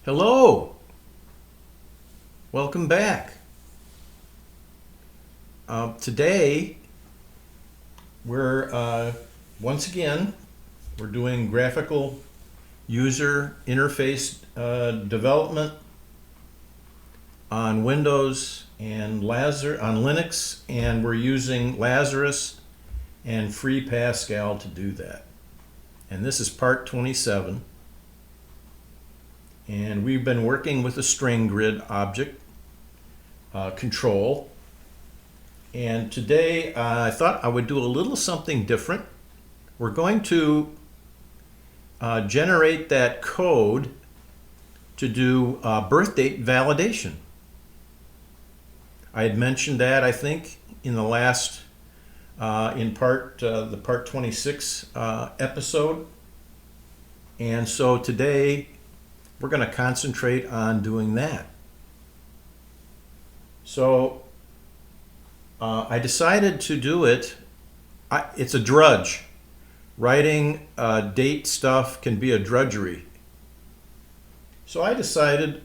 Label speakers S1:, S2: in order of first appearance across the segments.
S1: Hello, welcome back. Today we're once again we're doing graphical user interface development on Windows and on Linux, and we're using Lazarus and free Pascal to do that. And this is part 27. And we've been working with a string grid object control. And today I thought I would do a little something different. We're going to generate that code to do birth date validation. I had mentioned that, I think, in the last, the part 26 episode. And so today we're going to concentrate on doing that. So I decided to do it. It's a drudge. Writing date stuff can be a drudgery. So I decided,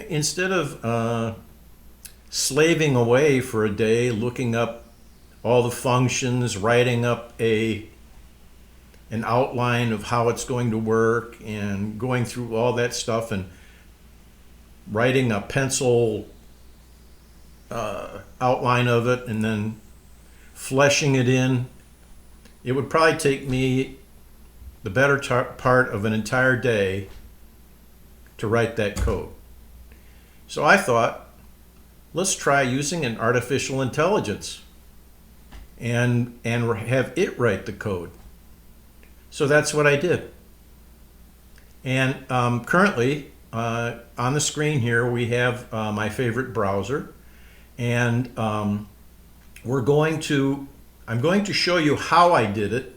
S1: instead of slaving away for a day looking up all the functions, writing up an outline of how it's going to work and going through all that stuff and writing a pencil outline of it and then fleshing it in, it would probably take me the better part of an entire day to write that code. So I thought, let's try using an artificial intelligence and have it write the code. So that's what I did. And currently on the screen here we have my favorite browser, and I'm going to show you how I did it.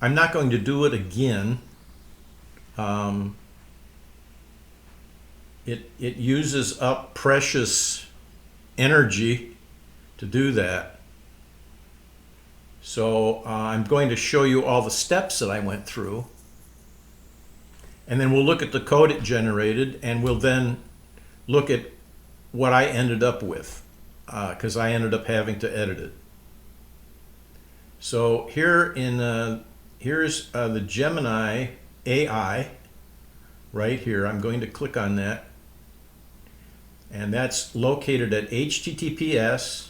S1: I'm not going to do it again. It uses up precious energy to do that. So I'm going to show you all the steps that I went through, and then we'll look at the code it generated, and we'll then look at what I ended up with, because I ended up having to edit it. So here's the Gemini AI right here. I'm going to click on that, and that's located at https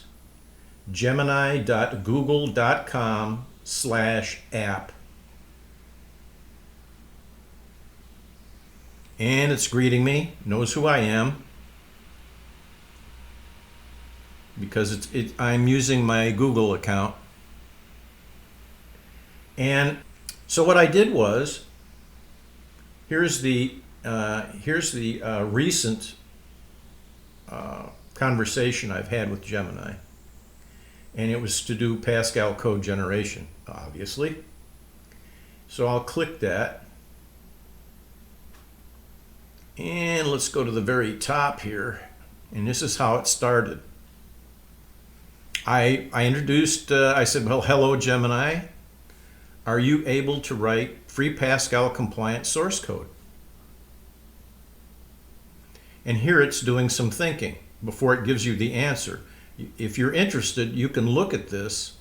S1: gemini.google.com/app, and it's greeting me, knows who I am, because I'm using my Google account. And so what I did was, here's the recent conversation I've had with Gemini. And it was to do Pascal code generation, obviously. So I'll click that. And let's go to the very top here. And this is how it started. I introduced, I said, well, hello, Gemini. Are you able to write free Pascal compliant source code? And here it's doing some thinking before it gives you the answer. If you're interested, you can look at this.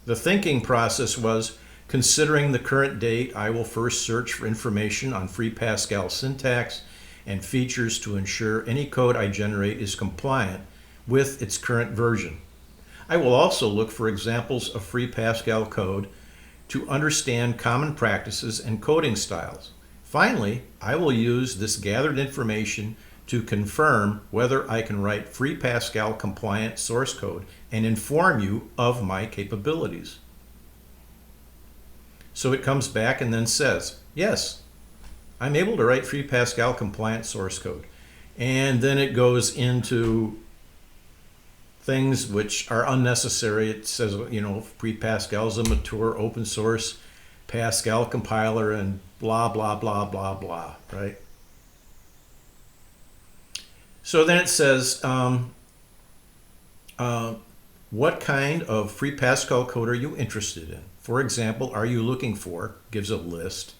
S1: The thinking process was, considering the current date, I will first search for information on free Pascal syntax and features to ensure any code I generate is compliant with its current version. I will also look for examples of free Pascal code to understand common practices and coding styles. Finally, I will use this gathered information to confirm whether I can write free Pascal compliant source code and inform you of my capabilities. So it comes back and then says, yes, I'm able to write free Pascal compliant source code. And then it goes into things which are unnecessary. It says, free Pascal is a mature open source Pascal compiler and blah, blah, blah, blah, blah, right? So then it says, what kind of free Pascal code are you interested in? For example, are you looking for, gives a list,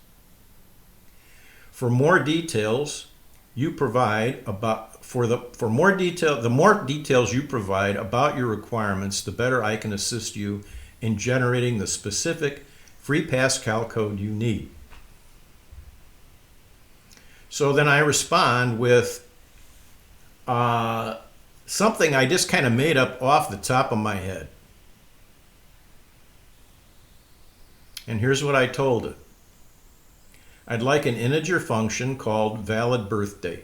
S1: For more details you provide about the more details you provide about your requirements, the better I can assist you in generating the specific free Pascal code you need. So then I respond with something I just kind of made up off the top of my head. And here's what I told it. I'd like an integer function called valid birth date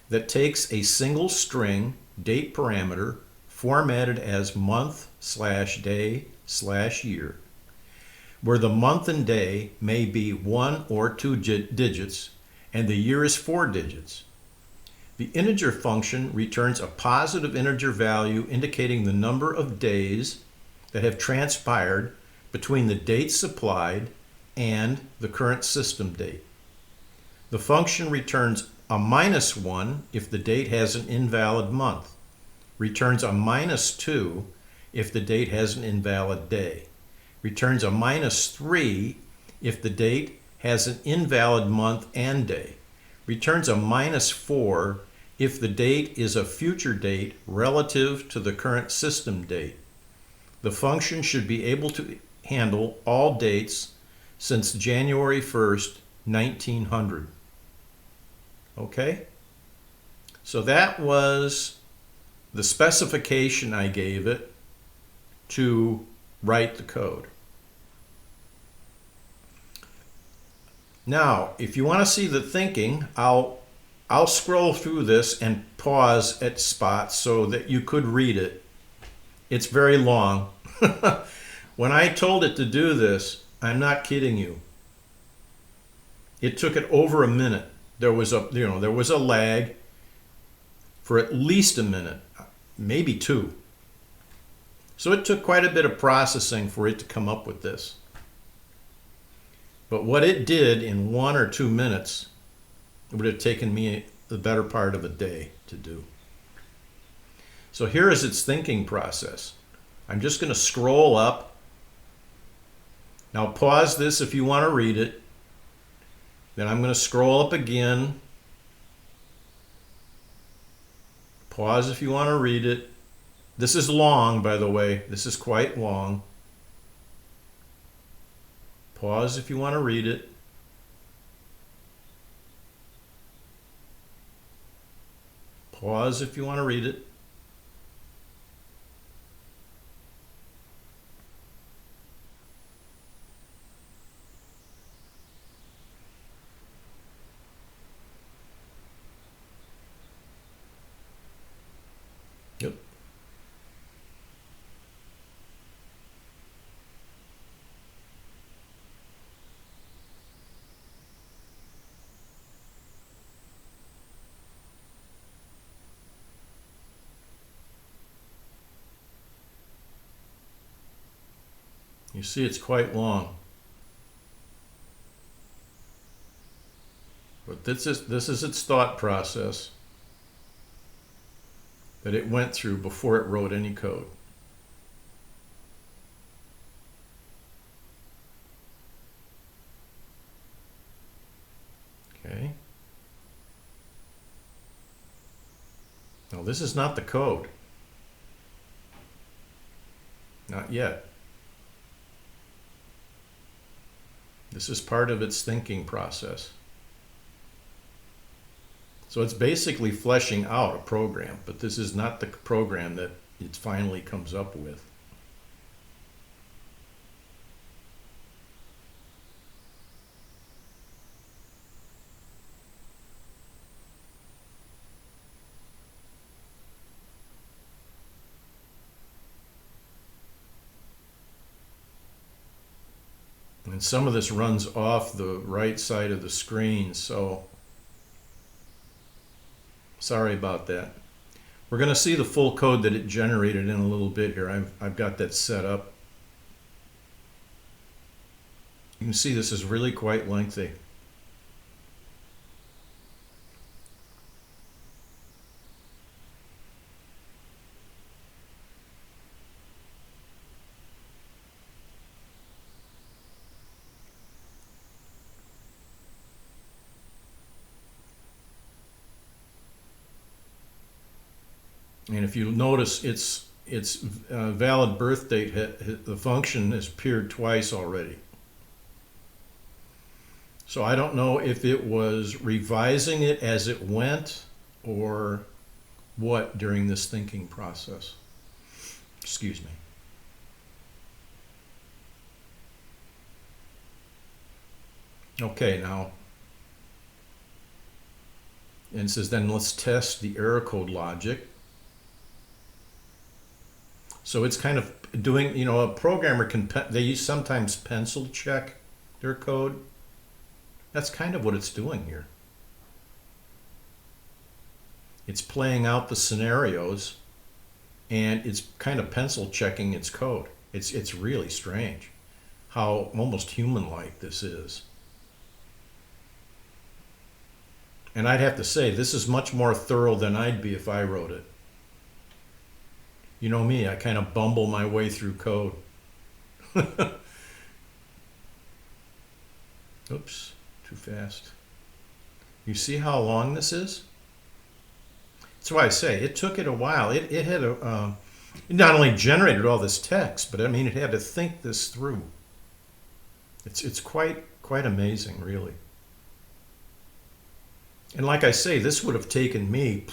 S1: that takes a single string date parameter formatted as month/day/year, where the month and day may be 1 or 2 digits and the year is 4 digits. The integer function returns a positive integer value indicating the number of days that have transpired between the date supplied and the current system date. The function returns a -1 if the date has an invalid month, returns a -2 if the date has an invalid day, returns a -3 if the date has an invalid month and day, returns a -4 if the date is a future date relative to the current system date. The function should be able to handle all dates since January 1st, 1900. Okay? So that was the specification I gave it to write the code. Now, if you want to see the thinking, I'll scroll through this and pause at spots so that you could read it. It's very long. When I told it to do this, I'm not kidding you. It took it over a minute. There was a lag for at least a minute, maybe 2. So it took quite a bit of processing for it to come up with this. But what it did in 1 or 2 minutes, it would have taken me the better part of a day to do. So here is its thinking process. I'm just going to scroll up. Now pause this if you want to read it. Then I'm going to scroll up again. Pause if you want to read it. This is long, by the way. This is quite long. Pause if you want to read it. Pause if you want to read it. Yep. You see, it's quite long. But this is its thought process that it went through before it wrote any code. Okay. Now this is not the code. Not yet. This is part of its thinking process. So it's basically fleshing out a program, but this is not the program that it finally comes up with. And some of this runs off the right side of the screen, so sorry about that. We're going to see the full code that it generated in a little bit here. I've got that set up. You can see this is really quite lengthy. And if you notice, its valid birth date, the function has appeared twice already. So I don't know if it was revising it as it went or what during this thinking process. Excuse me. Okay, now, and it says then let's test the error code logic. So it's kind of doing, you know, a programmer can, they sometimes pencil check their code. That's kind of what it's doing here. It's playing out the scenarios and it's kind of pencil checking its code. It's really strange how almost human-like this is. And I'd have to say, this is much more thorough than I'd be if I wrote it. You know me, I kind of bumble my way through code. Oops, too fast. You see how long this is? That's why I say it took it a while. It had a, it not only generated all this text, but I mean, it had to think this through. It's quite amazing, really. And like I say, this would have taken me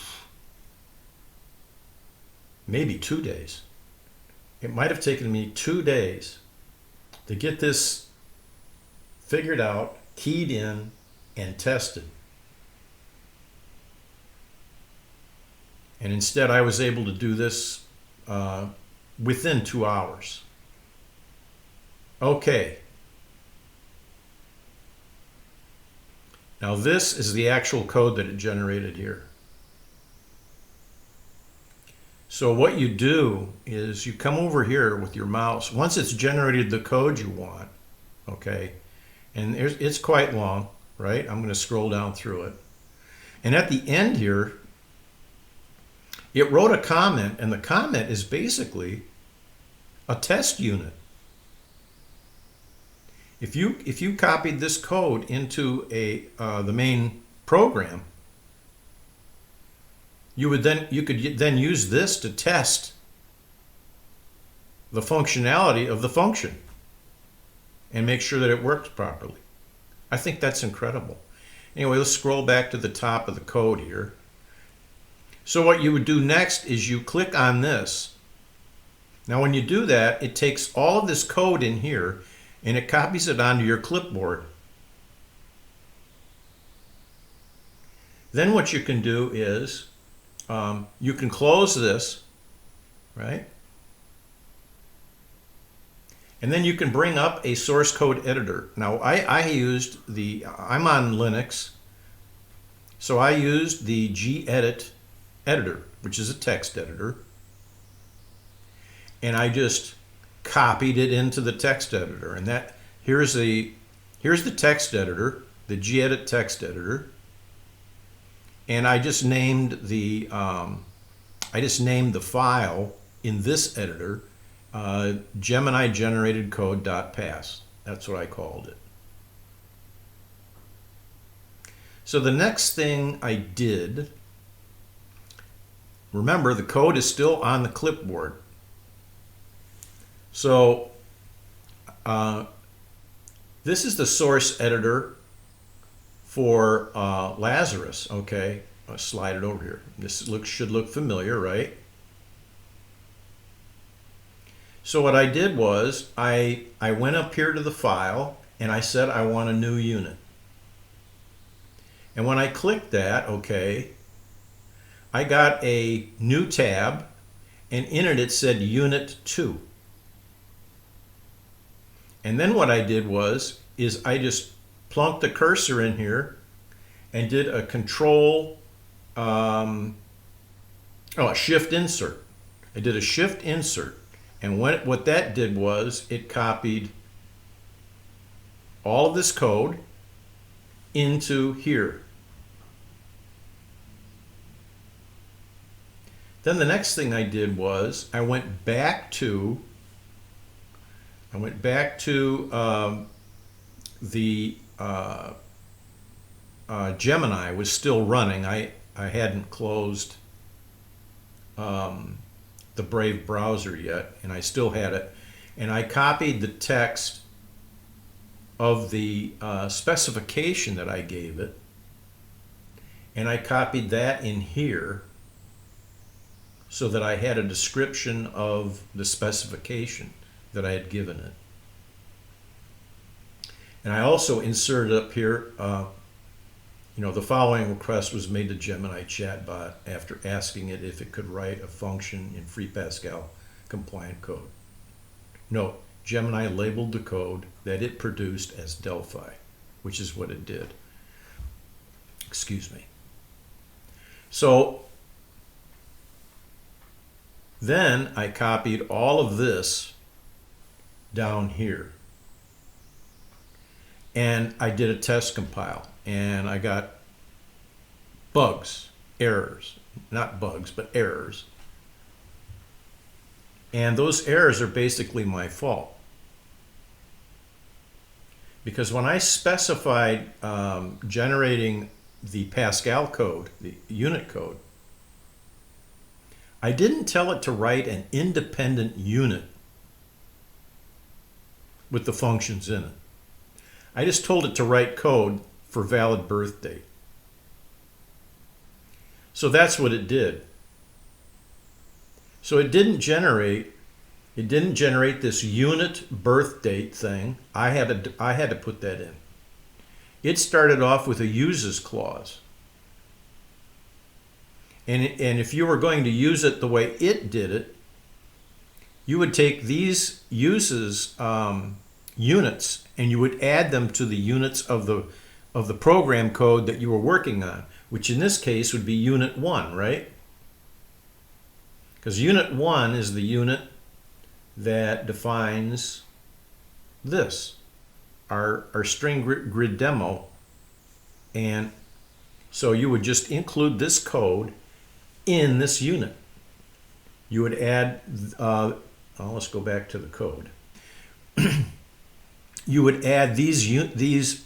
S1: maybe 2 days. It might have taken me 2 days to get this figured out, keyed in, and tested. And instead, I was able to do this within 2 hours. Okay. Now this is the actual code that it generated here. So what you do is you come over here with your mouse. Once it's generated the code you want, okay, and it's quite long, right? I'm going to scroll down through it. And at the end here, it wrote a comment, and the comment is basically a test unit. If you copied this code into the main program, you could then use this to test the functionality of the function and make sure that it works properly. I think that's incredible. Anyway, let's scroll back to the top of the code here. So what you would do next is you click on this. Now when you do that, it takes all of this code in here and it copies it onto your clipboard. Then what you can do is you can close this, right? And then you can bring up a source code editor. Now I'm on Linux, so I used the gedit editor, which is a text editor, and I just copied it into the text editor. And here's the text editor, the gedit text editor, and I just named the file in this editor Gemini generated code.pass. That's what I called it. So the next thing I did, remember the code is still on the clipboard. So this is the source editor for Lazarus. Okay, I'll slide it over here. This should look familiar, right? So what I did was I went up here to the file and I said I want a new unit. And when I clicked that, okay, I got a new tab, and in it said Unit 2. And then what I did is I just plunked the cursor in here and did a shift insert. I did a shift insert. And what that did was it copied all of this code into here. Then the next thing I did was I went back to the Gemini was still running. I hadn't closed the Brave browser yet, and I still had it. And I copied the text of the specification that I gave it, and I copied that in here so that I had a description of the specification that I had given it. And I also inserted up here, the following request was made to Gemini chatbot after asking it if it could write a function in free Pascal compliant code. Note, Gemini labeled the code that it produced as Delphi, which is what it did. Excuse me. So then I copied all of this down here. And I did a test compile, and I got bugs, errors, not bugs, but errors. And those errors are basically my fault. Because when I specified generating the Pascal code, the unit code, I didn't tell it to write an independent unit with the functions in it. I just told it to write code for valid birth date. So that's what it did. So it didn't generate this unit birth date thing. I had to put that in. It started off with a uses clause. And if you were going to use it the way it did it, you would take these uses units and you would add them to the units of the program code that you were working on, which in this case would be unit 1, right? Because unit 1 is the unit that defines this, our string grid demo. And so you would just include this code in this unit. You would add, let's go back to the code. You would add these units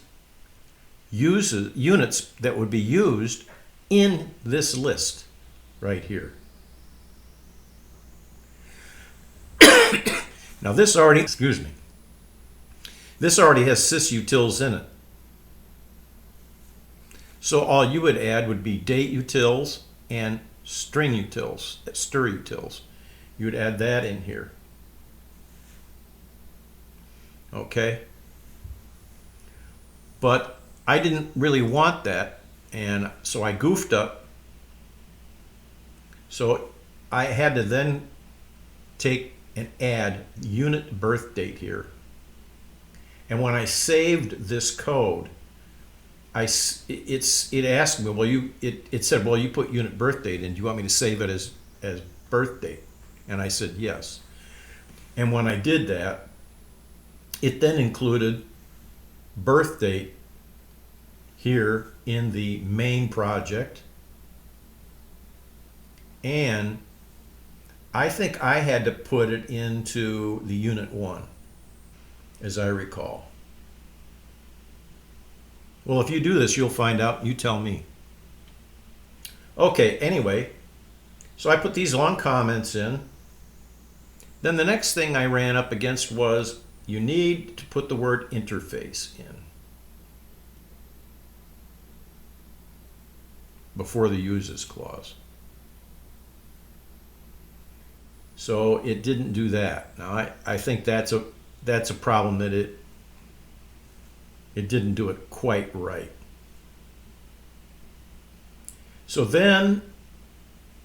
S1: that would be used in this list right here. Now this already, this already has sysutils in it. So all you would add would be date utils and string utils, stir utils. You would add that in here. Okay? But I didn't really want that, and so I goofed up. So I had to then take and add unit birth date here. And when I saved this code, it asked me, well, it said, well, you put unit birth date in. Do you want me to save it as birth date? And I said yes. And when I did that, it then included birth date here in the main project. And I think I had to put it into the unit 1, as I recall. Well, if you do this, you'll find out. You tell me. Okay, anyway, so I put these long comments in. Then the next thing I ran up against was you need to put the word interface in before the uses clause. So it didn't do that. Now I think that's a problem, that it didn't do it quite right. So then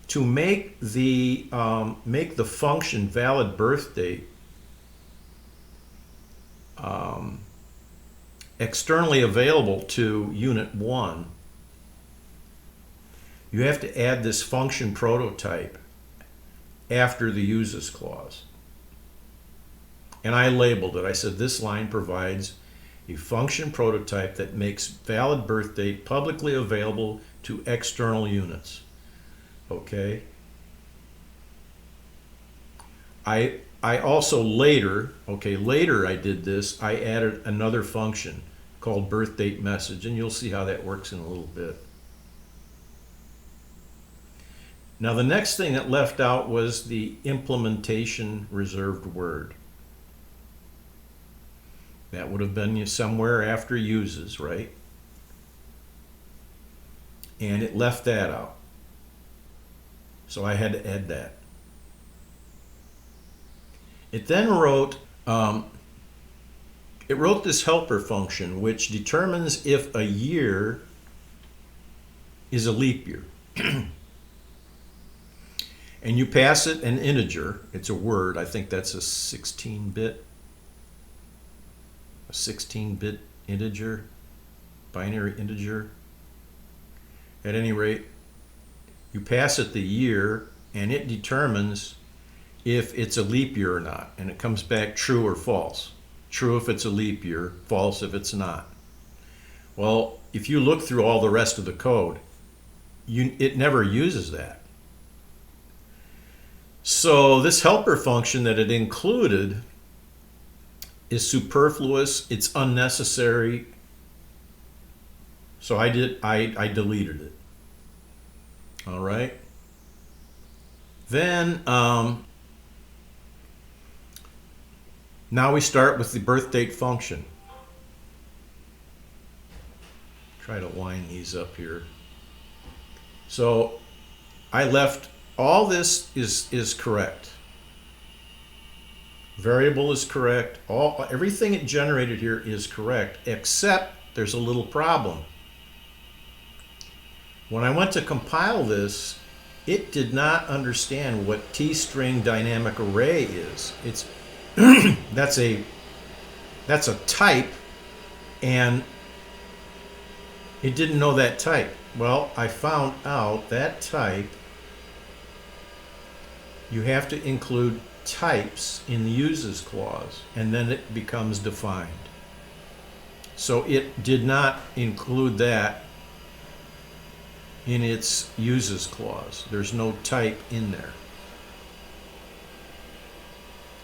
S1: to make the function valid birth date externally available to unit 1, you have to add this function prototype after the uses clause. And I labeled it. I said this line provides a function prototype that makes valid birth date publicly available to external units. Okay. I also later I did this. I added another function called birth date message, and you'll see how that works in a little bit. Now the next thing that left out was the implementation reserved word. That would have been somewhere after uses, right? And it left that out. So I had to add that. It then wrote, this helper function which determines if a year is a leap year. And you pass it an integer. It's a word. I think that's a 16-bit. A 16-bit integer, binary integer. At any rate, you pass it the year, and it determines if it's a leap year or not. And it comes back true or false. True if it's a leap year, false if it's not. Well, if you look through all the rest of the code, it never uses that. So this helper function that it included is superfluous, it's unnecessary. So I deleted it. All right. Then now we start with the birth date function. Try to line these up here. So I left all this is correct. Variable is correct. Everything it generated here is correct, except there's a little problem. When I went to compile this, it did not understand what T-string dynamic array is. It's that's a type, and it didn't know that type. Well, I found out that type, you have to include types in the uses clause, and then it becomes defined. So it did not include that in its uses clause. There's no type in there.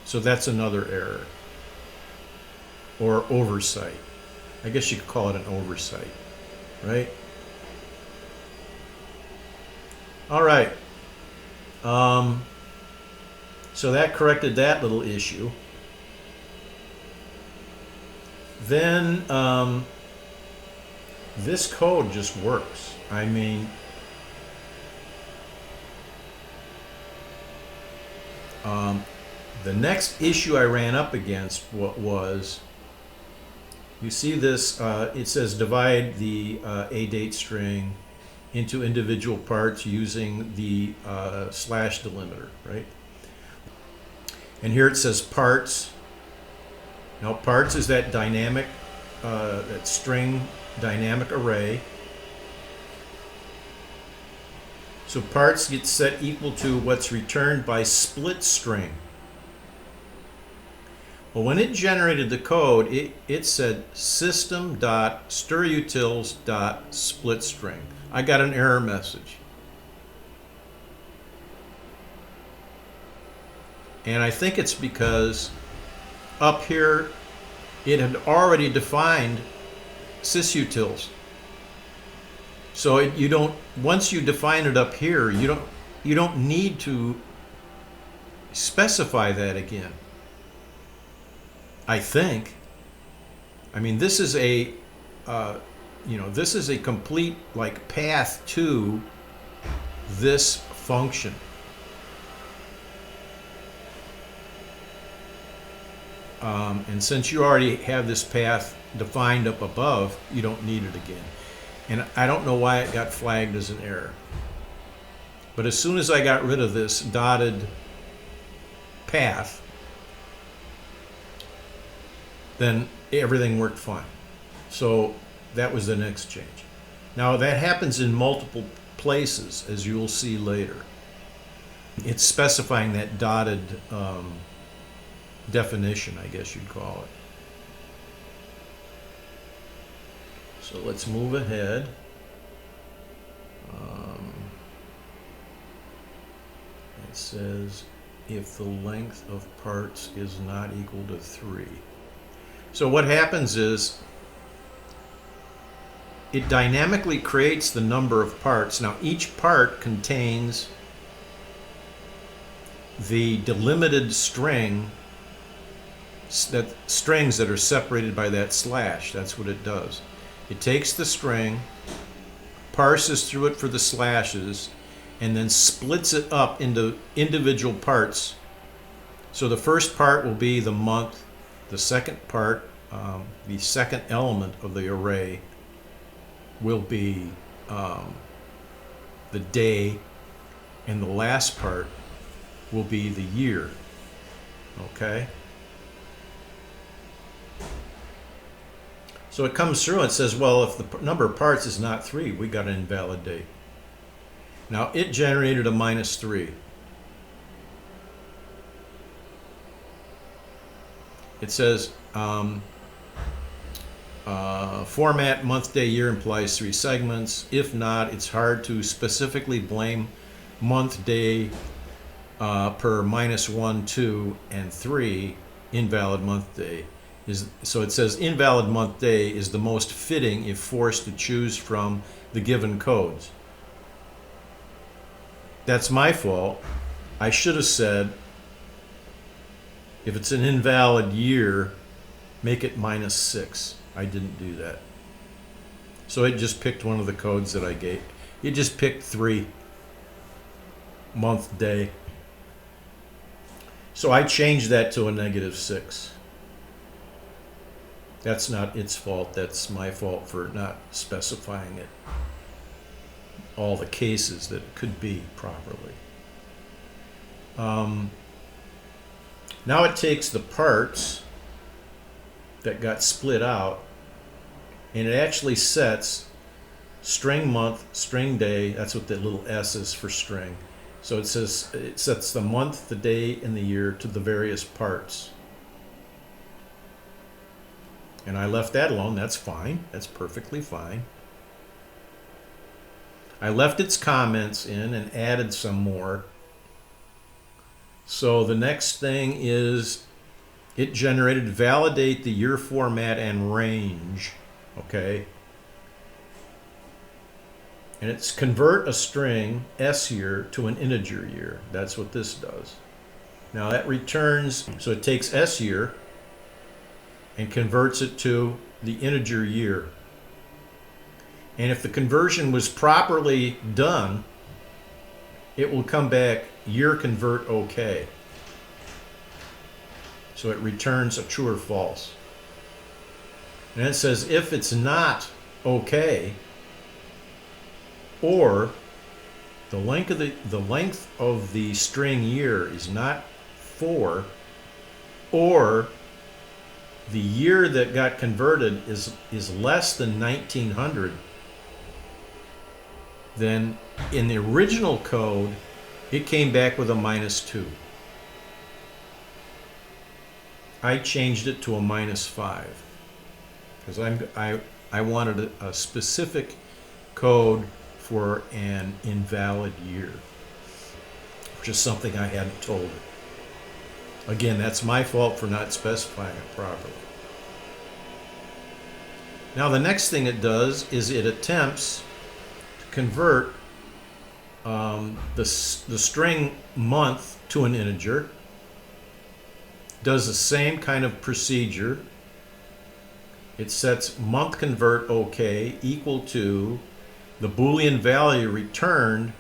S1: So that's another error or oversight. I guess you could call it an oversight, right? All right. So that corrected that little issue. Then this code just works. I mean, the next issue I ran up against was, you see this, it says divide the a date string into individual parts using the slash delimiter, right? And here it says parts. Now parts is that dynamic, that string dynamic array. So parts gets set equal to what's returned by split string. Well, when it generated the code, it said system.stirutils.splitstring. I got an error message. And I think it's because up here it had already defined sysutils. So you don't, once you define it up here, you don't need to specify that again. I think. I mean, this is a this is a complete like path to this function. And since you already have this path defined up above, you don't need it again. And I don't know why it got flagged as an error. But as soon as I got rid of this dotted path, then everything worked fine. So that was the next change. Now that happens in multiple places, as you'll see later. It's specifying that dotted definition, I guess you'd call it. So let's move ahead. It says if the length of parts is not equal to 3. So what happens is it dynamically creates the number of parts. Now each part contains the delimited string, strings that are separated by that slash. That's what it does. It takes the string, parses through it for the slashes, and then splits it up into individual parts. So the first part will be the month, the second part, the second element of the array will be the day, and the last part will be the year. Okay? So it comes through and says, well, if the number of parts is not 3, we got an invalid day. Now it generated a -3. It says format month, day, year implies 3 segments. If not, it's hard to specifically blame month, day per -1, 2, and 3 invalid month, day. So it says invalid month, day is the most fitting if forced to choose from the given codes. That's my fault. I should have said, if it's an invalid year, make it -6. I didn't do that. So it just picked one of the codes that I gave. It just picked 3, month, day. So I changed that to a -6. That's not its fault. That's my fault for not specifying it, all the cases that it could be properly. Now it takes the parts that got split out, and it actually sets string month, string day. That's what the little S is for string. So it says it sets the month, the day, and the year to the various parts. And I left that alone. That's fine. That's perfectly fine. I left its comments in and added some more. So the next thing is it generated validate the year format and range. Okay. And it's convert a string S year to an integer year. That's what this does. Now that returns, so it takes S year and converts it to the integer year. And if the conversion was properly done, it will come back year convert okay. So it returns a true or false. And it says if it's not okay, or the length of the string year is not 4, or the year that got converted is less than 1900, then in the original code it came back with a -2. I changed it to a -5 because I wanted a specific code for an invalid year, which is something I hadn't told it. Again, that's my fault for not specifying it properly. Now the next thing it does is it attempts to convert the string month to an integer. Does the same kind of procedure. It sets month convert okay equal to the Boolean value returned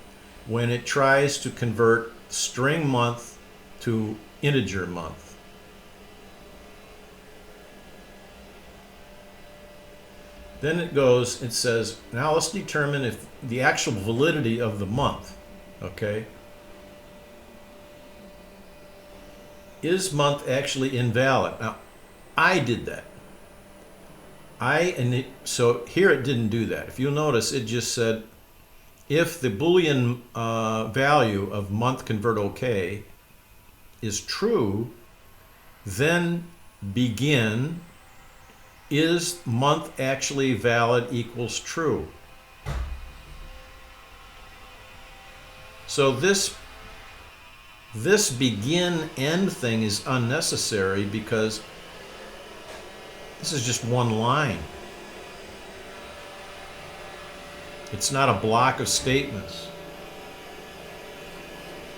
S1: when it tries to convert string month to integer month. Then it goes, it says, now let's determine if the actual validity of the month, okay? Is month actually invalid? Now, I did that. So here it didn't do that. If you'll notice, it just said, if the Boolean value of month convert okay is true, then begin is month actually valid equals true. So this begin end thing is unnecessary because this is just one line. It's not a block of statements.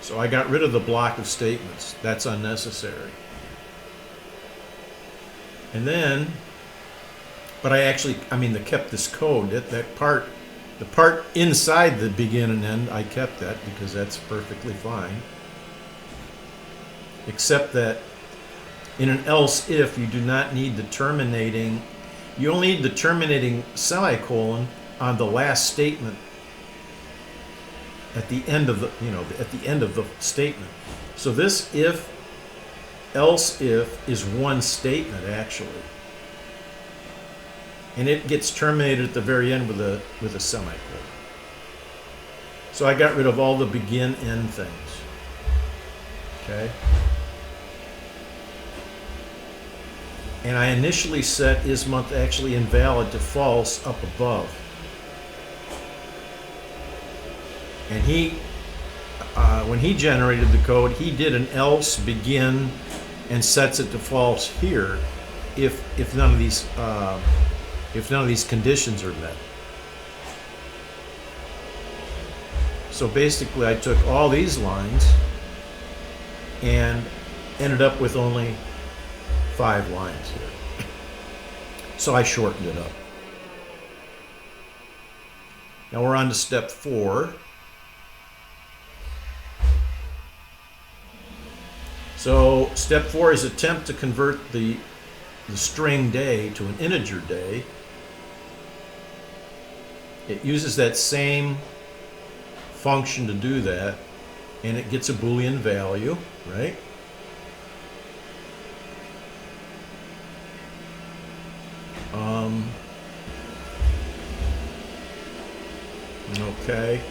S1: So I got rid of the block of statements. That's unnecessary. And then, but I kept this code. That part, the part inside the begin and end, I kept that because that's perfectly fine. Except that in an else if, you do not need the terminating, you only need the terminating semicolon on the last statement at the end of the, at the end of the statement. So this if, else if is one statement actually. And it gets terminated at the very end with a semicolon. So I got rid of all the begin end things. Okay? And I initially set isMonth actually invalid to false up above. And he, when he generated the code, he did an else begin and sets it to false here if none of these conditions are met. So basically, I took all these lines and ended up with only 5 lines here. So I shortened it up. Now we're on to step 4. So step 4 is attempt to convert the string day to an integer day. It uses that same function to do that, and it gets a Boolean value, right? Okay.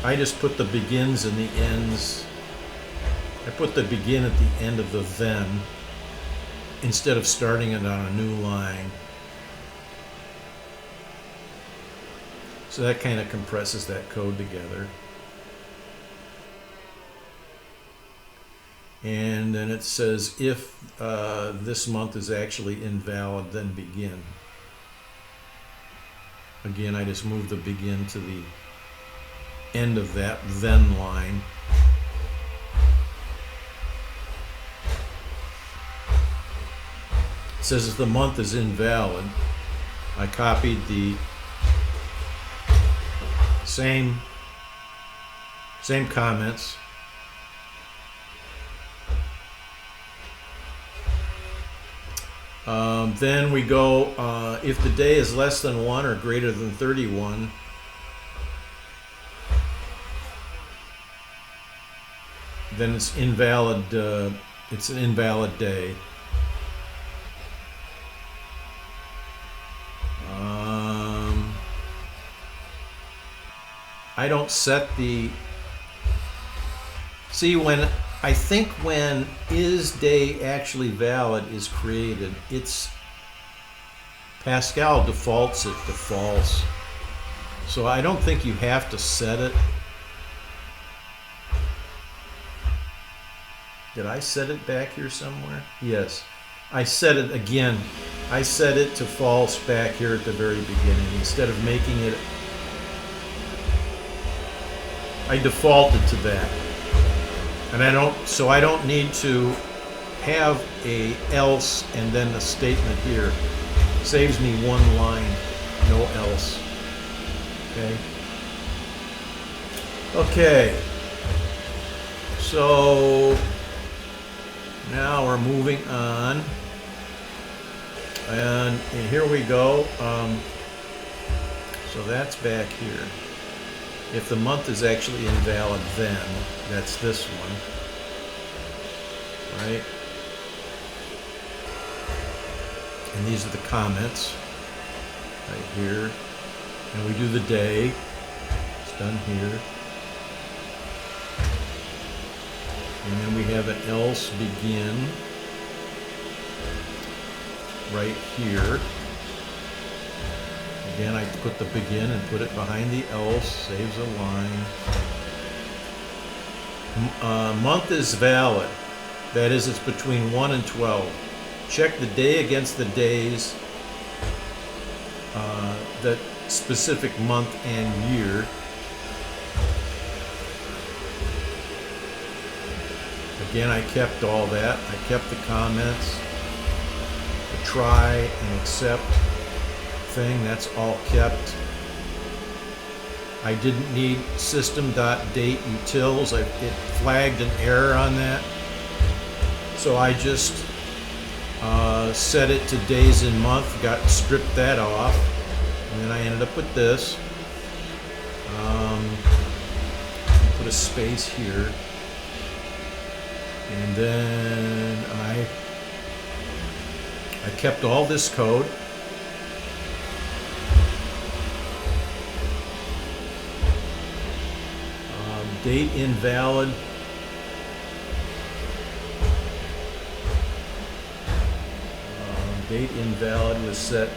S1: I just put the begins and the ends. I put the begin at the end of the then instead of starting it on a new line. So that kind of compresses that code together. And then it says if this month is actually invalid, then begin. Again, I just move the begin to the end of that then line. It says if the month is invalid, I copied the same comments. Then we go, if the day is less than 1 or greater than 31, then it's invalid, it's an invalid day. I don't set the, see when, I think when is day actually valid is created, it's, Pascal defaults it to false. So I don't think you have to set it. Did I set it back here somewhere? Yes. I set it again. I set it to false back here at the very beginning. Instead of making it, I defaulted to that. And I don't need to have a else and then a statement here. Saves me one line, no else. Okay. Okay. So now we're moving on. And here we go. So that's back here. If the month is actually invalid, then that's this one, right? And these are the comments right here. And we do the day. It's done here. And then we have an else begin right here. Again, I put the begin and put it behind the else, saves a line. Month is valid. That is, it's between 1 and 12. Check the day against the days, that specific month and year. Again, I kept all that. I kept the comments, the try and accept thing, that's all kept. I didn't need system.date utils. It flagged an error on that. So I just set it to days in month, stripped that off, and then I ended up with this. Put a space here. And then I kept all this code. Date invalid. Date invalid was set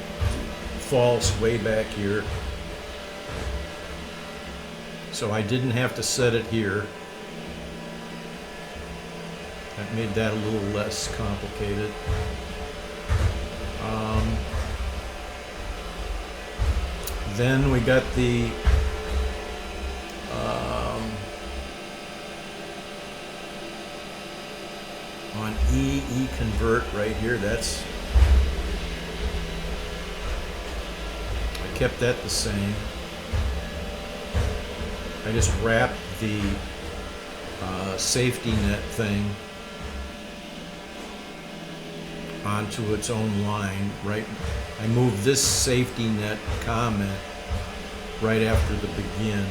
S1: false way back here. So I didn't have to set it here. That made that a little less complicated. Then we got the on E convert right here. That's, I kept that the same. I just wrapped the safety net thing onto its own line, right? I moved this safety net comment right after the begin.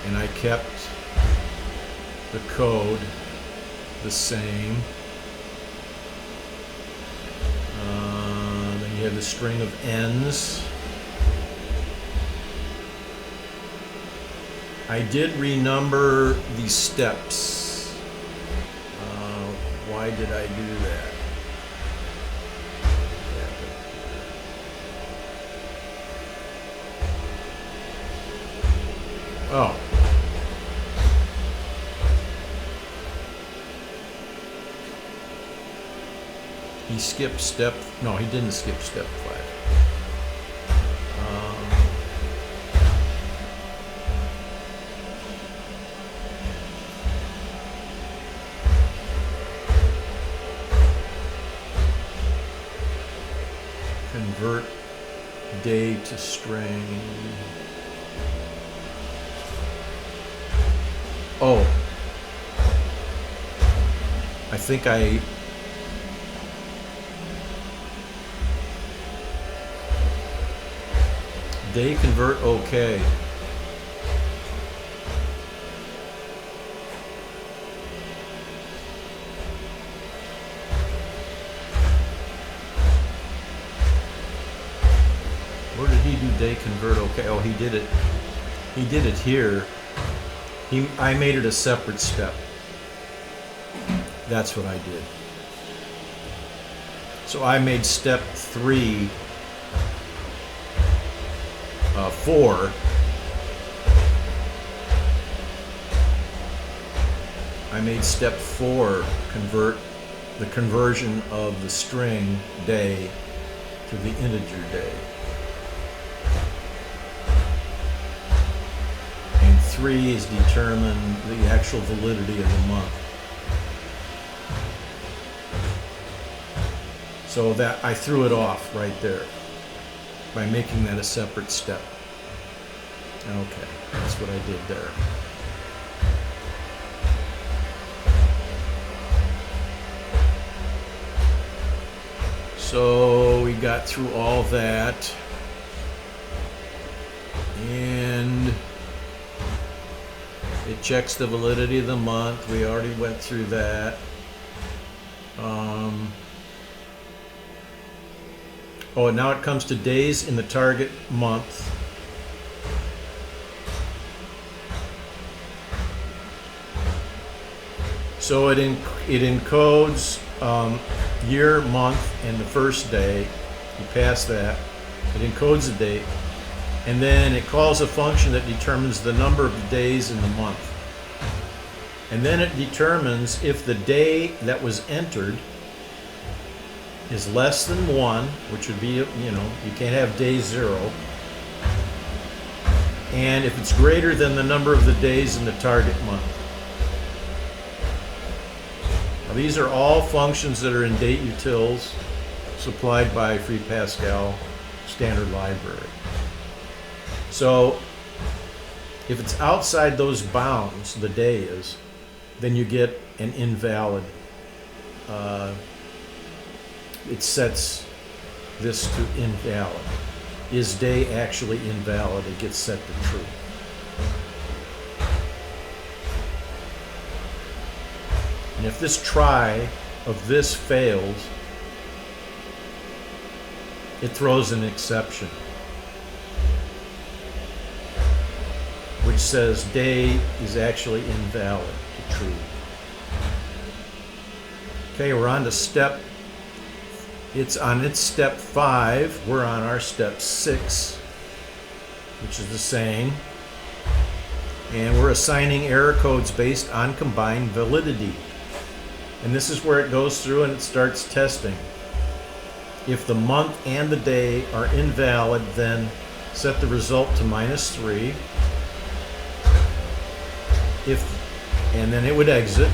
S1: And I kept the code the same. Then you have the string of ends. I did renumber the steps. Why did I do that? Oh. He skipped step, no, he didn't skip step 5. Convert day to string. Oh, I think day convert okay. Where did he do day convert okay? Oh, he did it. He did it here. I made it a separate step. That's what I did. So I made step 3 4. I made step 4 convert the conversion of the string day to the integer day. And 3 is determine the actual validity of the month. So that I threw it off right there by making that a separate step. Okay, that's what I did there. So we got through all that, and it checks the validity of the month. We already went through that. Oh, and now it comes to days in the target month. So it encodes year, month, and the first day. You pass that. It encodes the date. And then it calls a function that determines the number of the days in the month. And then it determines if the day that was entered is less than 1, which would be, you can't have day 0. And if it's greater than the number of the days in the target month. Now, these are all functions that are in date utils supplied by Free Pascal Standard Library. So if it's outside those bounds, the day is, then you get an invalid. It sets this to invalid. Is day actually invalid? It gets set to true. And if this try of this fails, it throws an exception, which says day is actually invalid to true. Okay, we're on to step. It's on its step 5. We're on our step 6, which is the same. And we're assigning error codes based on combined validity. And this is where it goes through and it starts testing. If the month and the day are invalid, then set the result to -3. And then it would exit.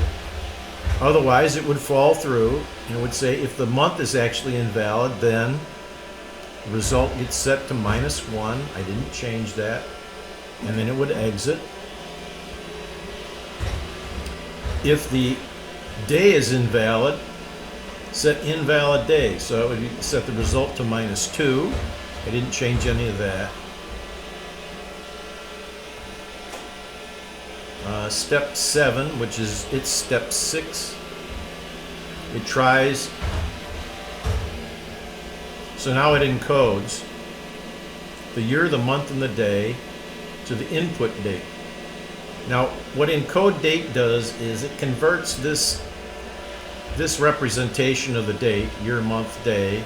S1: Otherwise, it would fall through and it would say if the month is actually invalid, then the result gets set to -1. I didn't change that. And then it would exit. If the day is invalid, set invalid day. So it would set the result to -2. I didn't change any of that. Step 7, which is its step 6, it tries. So now it encodes the year, the month, and the day to the input date. Now, what encode date does is it converts this representation of the date, year, month, day,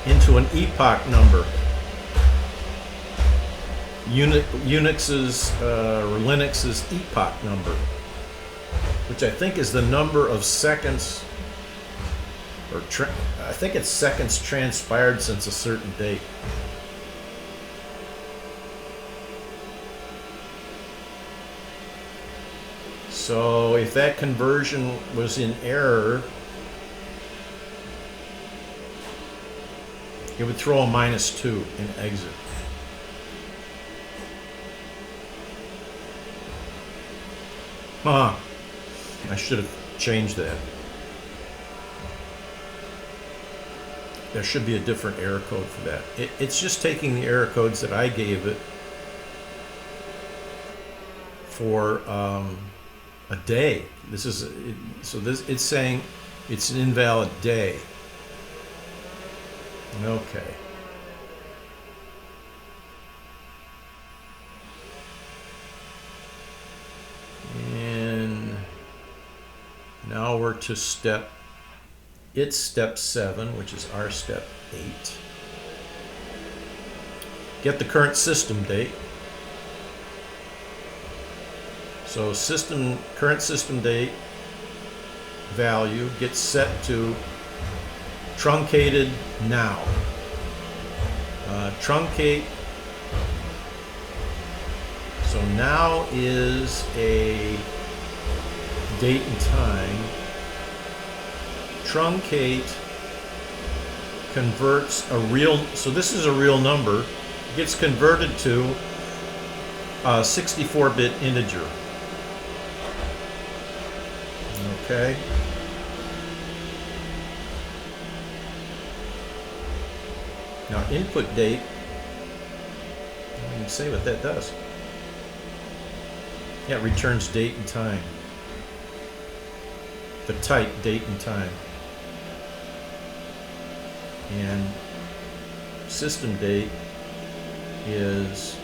S1: into an epoch number. Unix's or Linux's epoch number, which I think is the number of seconds, or I think it's seconds transpired since a certain date. So if that conversion was in error, it would throw a -2 and exit. I should have changed that. There should be a different error code for that. It's just taking the error codes that I gave it for a day. It's saying it's an invalid day. Okay. And now we're to step 7, which is our step 8. Get the current system date. So current system date value gets set to truncated now. Truncate. So now is a date and time. Truncate converts a real, so this is a real number, it gets converted to a 64-bit integer. Okay. Now input date, I can say what that does. Yeah, it returns date and time. The type date and time. And system date is,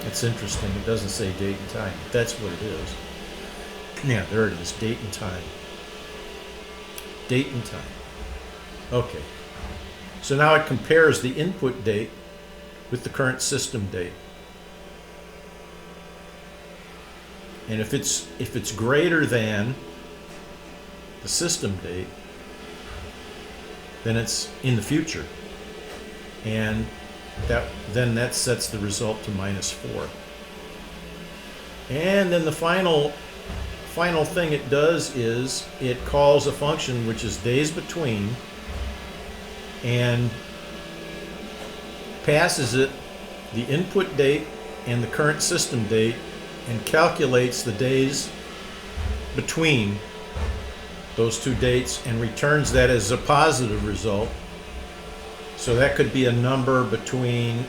S1: it's interesting, it doesn't say date and time. That's what it is. Yeah, there it is, date and time. Date and time. Okay. So now it compares the input date with the current system date. And if it's greater than the system date, then it's in the future. And then that sets the result to -4. And then the final thing it does is it calls a function which is days between and passes it the input date and the current system date and calculates the days between those two dates and returns that as a positive result. So that could be a number between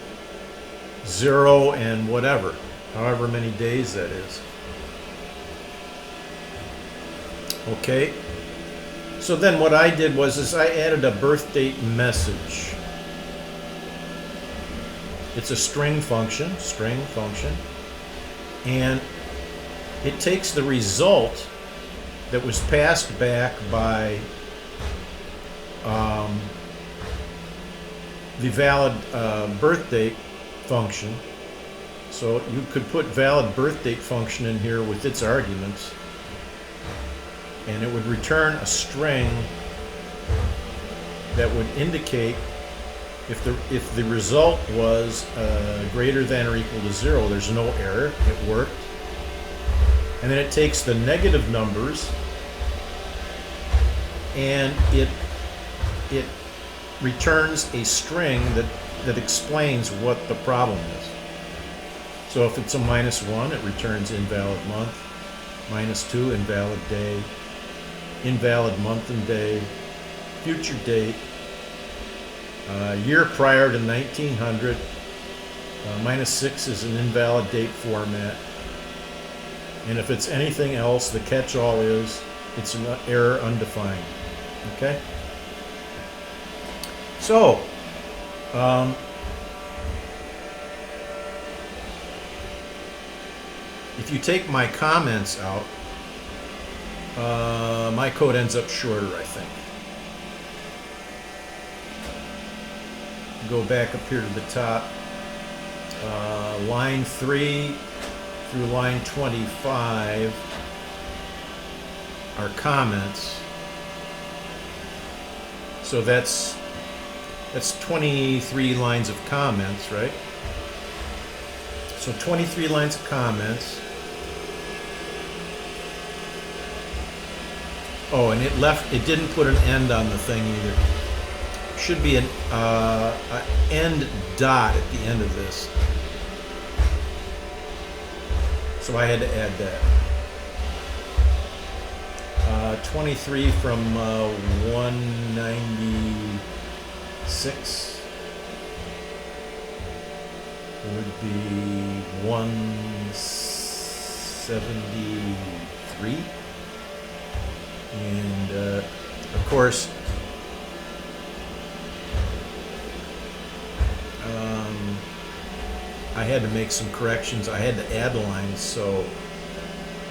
S1: 0 and whatever, however many days that is. Okay, so then what I did was I added a birth date message. It's a string function, and it takes the result that was passed back by the valid birth date function. So you could put valid birth date function in here with its arguments, and it would return a string that would indicate if the result was greater than or equal to 0, there's no error, it worked. And then it takes the negative numbers and it returns a string that explains what the problem is. So if it's a -1, it returns invalid month, -2, invalid day, invalid month and day, future date, year prior to 1900, -6 is an invalid date format, and if it's anything else, the catch-all is it's an error undefined. Okay? So, if you take my comments out, my code ends up shorter, I think. Go back up here to the top. Line 3 through line 25 are comments. So that's 23 lines of comments, right? So 23 lines of comments. Oh, and it didn't put an end on the thing either. Should be an end dot at the end of this. So I had to add that. 23 from 196 would be 173. And of course, I had to make some corrections. I had to add lines, so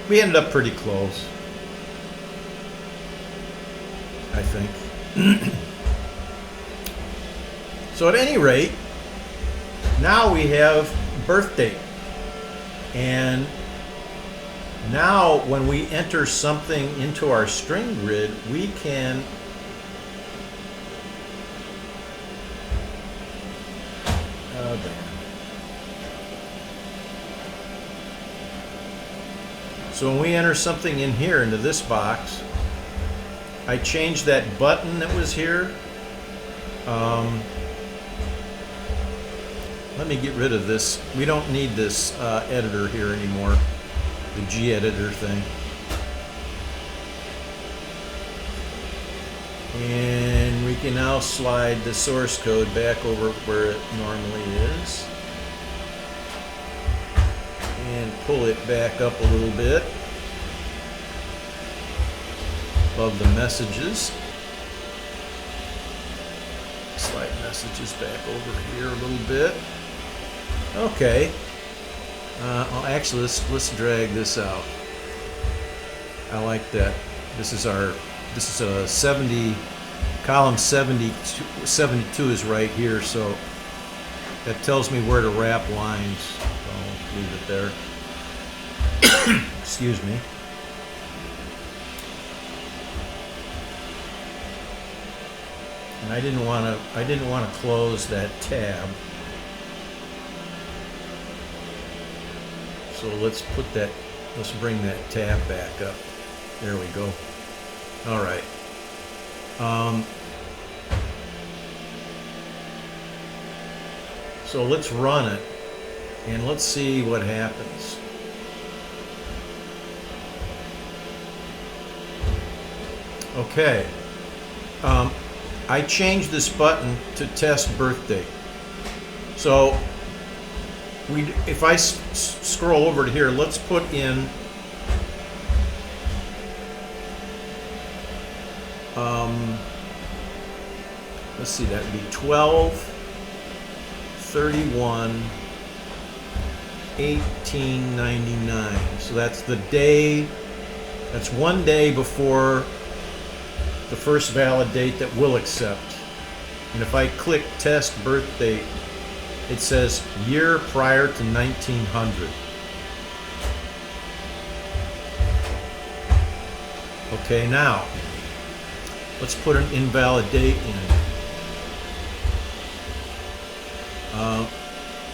S1: we ended up pretty close, I think. So at any rate, now we have birth date. And now when we enter something into our string grid, we can so when we enter something in here into this box, I changed that button that was here. Let me get rid of this. We don't need this editor here anymore, the G-editor thing. And we can now slide the source code back over where it normally is. And pull it back up a little bit above the messages. Slide messages back over here a little bit. Okay. Well, actually, let's drag this out. I like that. This is a 70 Column 72 is right here, so that tells me where to wrap lines. So I'll leave it there. Excuse me. And I didn't want to close that tab. So let's bring that tab back up. There we go. All right. So let's run it and let's see what happens. Okay. I changed this button to test birthday. So if I scroll over to here, let's put in let's see, that would be 12/31/1899. So that's the day, that's one day before the first valid date that we'll accept. And if I click test birth date, it says year prior to 1900. Okay, now let's put an invalid date in.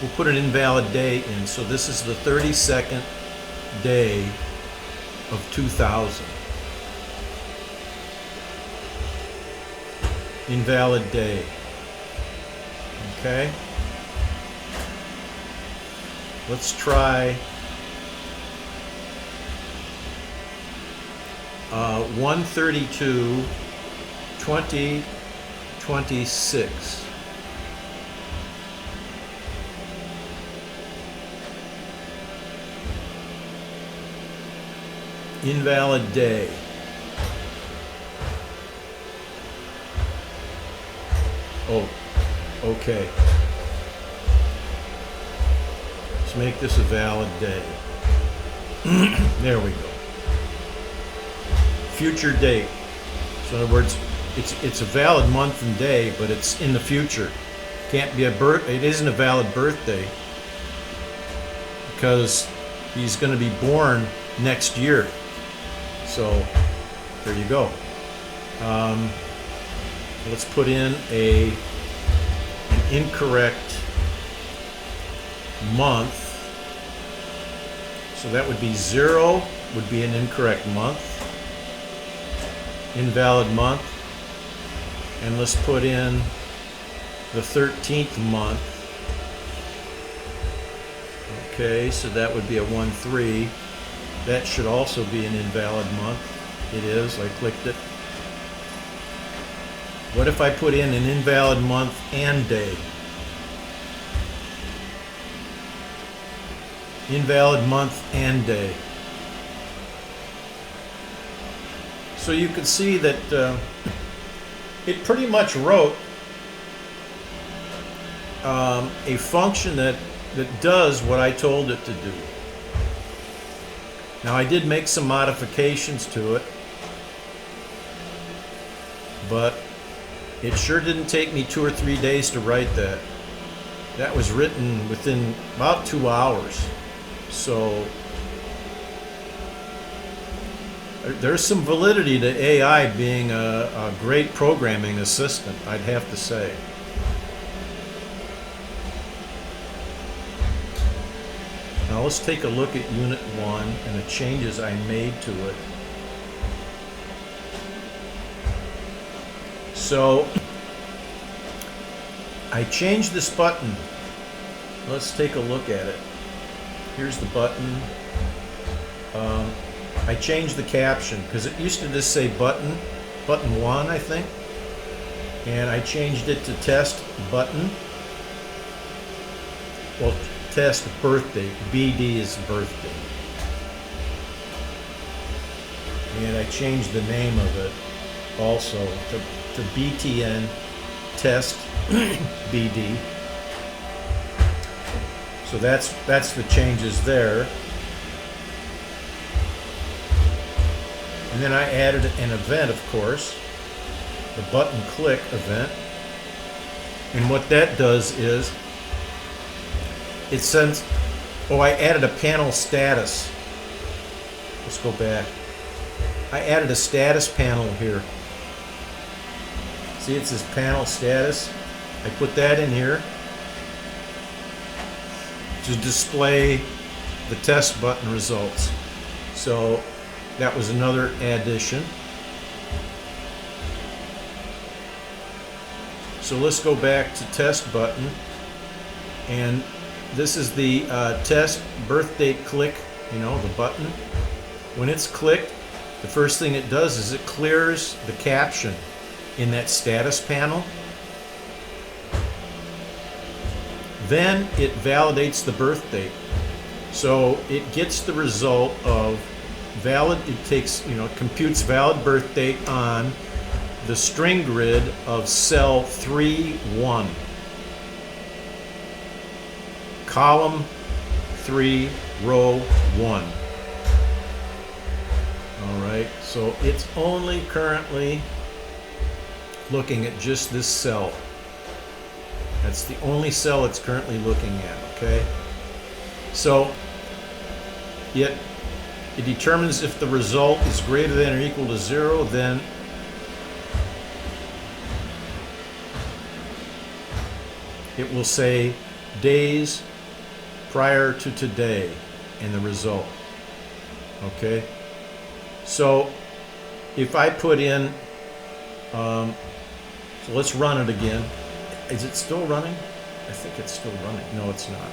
S1: We'll put an invalid day in. So this is the 32nd day of 2000. Invalid day. Okay. Let's try 1/32/2026. Invalid day. Oh, okay. Let's make this a valid day. There we go. Future date. So in other words, it's a valid month and day, but it's in the future. Can't be it isn't a valid birthday because he's going to be born next year. So there you go. Let's put in an incorrect month. So that would be 0 would be an incorrect month. Invalid month. And let's put in the 13th month. Okay, so that would be a 1/3. That should also be an invalid month. It is. I clicked it. What if I put in an invalid month and day? Invalid month and day. So you can see that it pretty much wrote a function that does what I told it to do. Now I did make some modifications to it, but it sure didn't take me 2 or 3 days to write that. That was written within about 2 hours. So there's some validity to AI being a great programming assistant, I'd have to say. Now let's take a look at Unit 1 and the changes I made to it. So I changed this button. Let's take a look at it. Here's the button. I changed the caption because it used to just say button 1, I think. And I changed it to test button. Well, test birthday. BD is birthday. And I changed the name of it also to BTN test BD. So that's the changes there. And then I added an event, of course. the button click event. And what that does is it sends, oh, I added a panel status. Let's go back. I added a status panel here. See, it says panel status. I put that in here to display the test button results. So that was another addition. So let's go back to test button, and this is the test birth date click, you know, the button. When it's clicked, the first thing it does is it clears the caption in that status panel. Then it validates the birth date. So it gets the result of valid, it takes, you know, it computes valid birth date on the string grid of cell 3-1. Column 3, row 1. All right, so it's only currently looking at just this cell. That's the only cell it's currently looking at, okay? So it determines if the result is greater than or equal to 0, then it will say days prior to today and the result. Okay? So if I put in, so let's run it again. Is it still running? I think it's still running. No, it's not.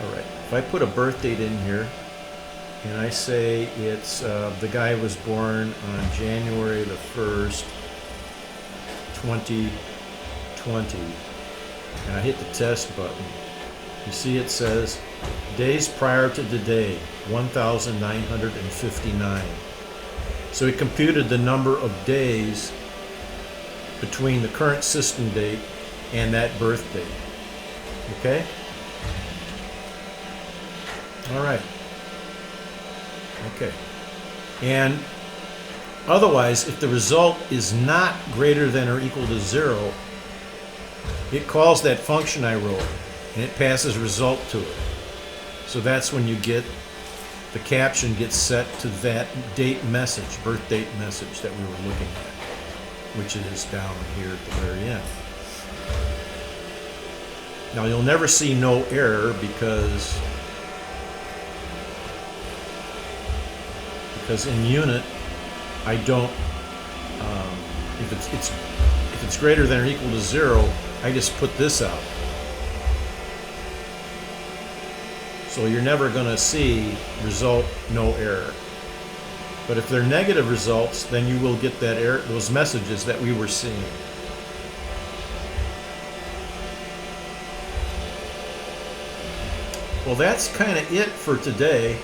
S1: All right. If I put a birth date in here, and I say it's, the guy was born on January the 1st, 2020, and I hit the test button, you see it says days prior to today, 1,959. So it computed the number of days between the current system date and that birth date. Okay? All right. Okay. And otherwise, if the result is not greater than or equal to 0, it calls that function I wrote, and it passes result to it. So that's when you get, the caption gets set to that date message, birth date message that we were looking at, which is down here at the very end. Now you'll never see no error because in unit I don't, if it's greater than or equal to 0, I just put this out. So you're never going to see result no error. But if they're negative results, then you will get that error, those messages that we were seeing. Well, that's kind of it for today.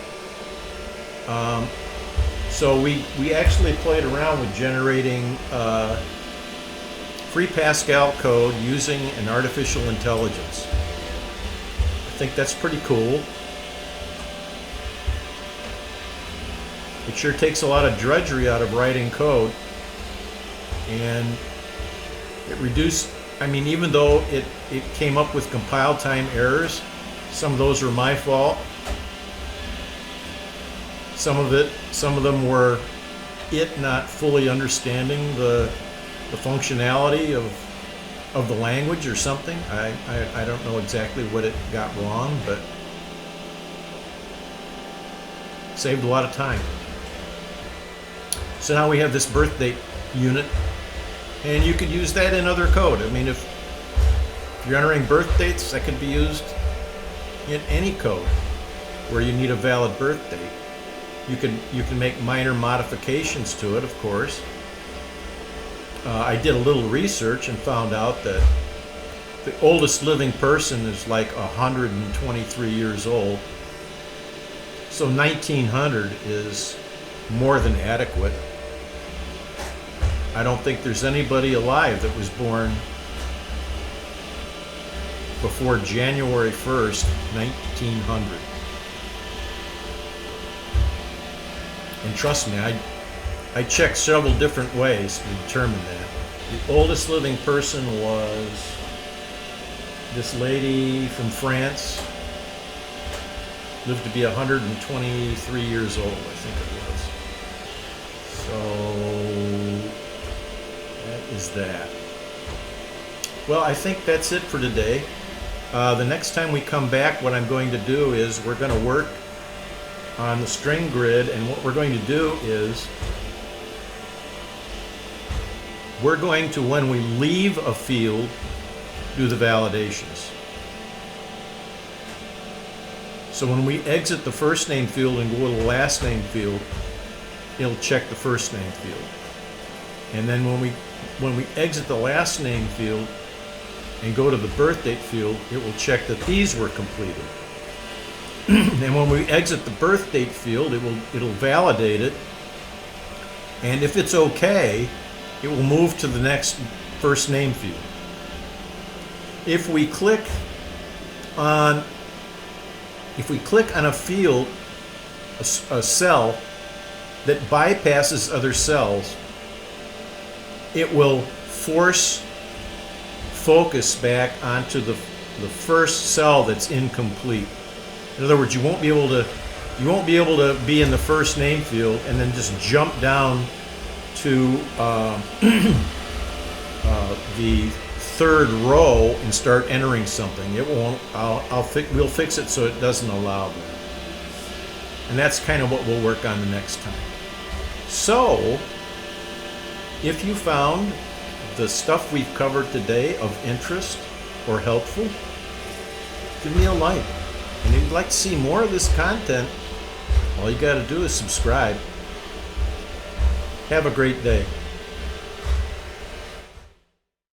S1: So we actually played around with generating free Pascal code using an artificial intelligence. I think that's pretty cool. It sure takes a lot of drudgery out of writing code, and it reduced, I mean, even though it came up with compile time errors, some of those were my fault. Some of them were it not fully understanding the functionality of the language or something. I don't know exactly what it got wrong, but saved a lot of time. So now we have this birth date unit, and you could use that in other code. I mean, if you're entering birth dates, that could be used in any code where you need a valid birth date. You can make minor modifications to it, of course. I did a little research and found out that the oldest living person is like 123 years old. So 1900 is more than adequate. I don't think there's anybody alive that was born before January 1st, 1900. And trust me, I checked several different ways to determine that. The oldest living person was this lady from France. Lived to be 123 years old, I think it was. So that is that. Well, I think that's it for today. The next time we come back, what I'm going to do is we're going to work on the string grid, and what we're going to do is we're going to, when we leave a field, do the validations. So when we exit the first name field and go to the last name field, it'll check the first name field. And then when we exit the last name field and go to the birth date field, it will check that these were completed. And when we exit the birth date field, it'll validate it. And if it's okay, it will move to the next first name field. If we click on a field, a cell that bypasses other cells, it will force focus back onto the first cell that's incomplete. In other words, you won't be able to be in the first name field and then just jump down to the third row and start entering something. It won't. We'll fix it so it doesn't allow that. And that's kind of what we'll work on the next time. So, if you found the stuff we've covered today of interest or helpful, give me a like. And if you'd like to see more of this content, all you got to do is subscribe. Have a great day.